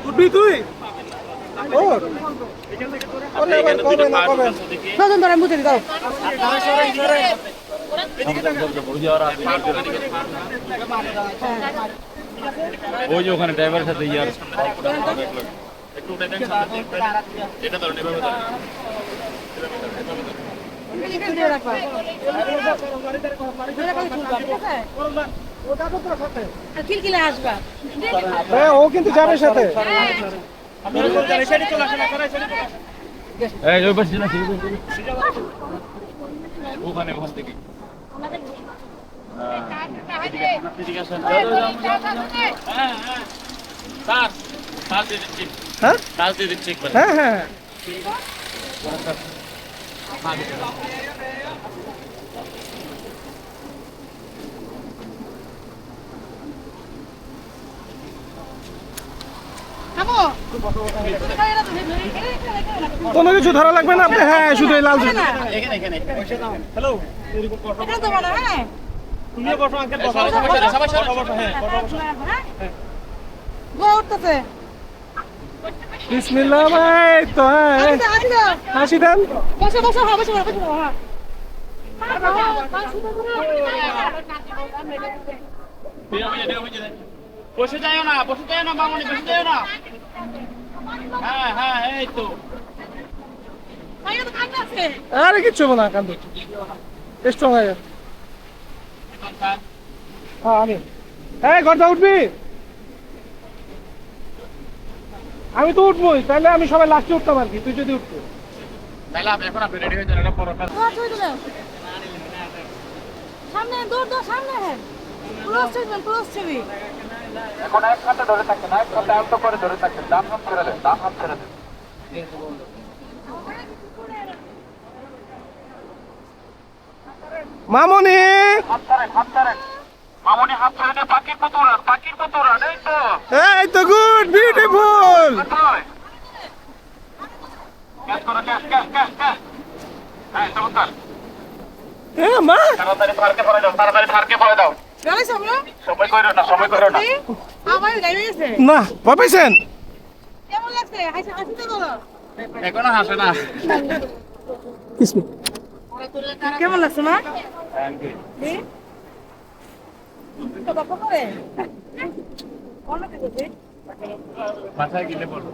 উঠবি তুই ওই যে ওখানে ড্রাইভারের সাথে ইয়ার এটা ধরুন এভাবে ও কিন্তু যাবে সাথে ওই পাশে না ওখানে ওখান থেকে হ্যাঁ হ্যাঁ কোনো কিছু ধরা লাগবে না আপনি হ্যাঁ শুধু এই লাল হ্যালো তুমিও বসো আঙ্কেল বসো হ্যাঁ বিসমিল্লাহ ভাই তো হাসি দেন বসো বসো বসো বসে যাও না মামনি বসে যাও না হ্যাঁ হ্যাঁ এই তো আরে কিচ্ছু হবে না কান্দু স্ট্রং হয়ে যাবে হ্যাঁ আমি এই ঘরটা উঠবি আমি তো উঠবোই তাহলে আমি সবাই লাস্টে উঠতাম আর কি তুই যদি উঠতো তাহলে এখন আপনি রেডি হয়ে যান এটা পরে সামনে দৌড় দাও সামনে ক্লোজ ছবি এখন এক হাতে ধরে থাকবেন এক হাতে আলতো করে ধরে থাকবেন ডান হাত ছেড়ে দেন মামনি হাত ছাড়েন মামনি হাত ছেড়ে দিয়ে পাখির পুতুরা এই তো এই তো গুড বিউটিফুল ক্যাচ করো ক্যাচ হ্যাঁ চমৎকার হ্যাঁ মা তাড়াতাড়ি ফারকে পড়ে দাও গাইস আমরা সময় করো না আমার গাই গেছে না ভয় পাইছেন কেমন লাগছে হাসি তো বলো এখনো হাসে না কিসমি কেমন লাগছে মা থ্যাংক ইউ তো বাবা করে অনেক কিছু মাথায় গিলে পড়ো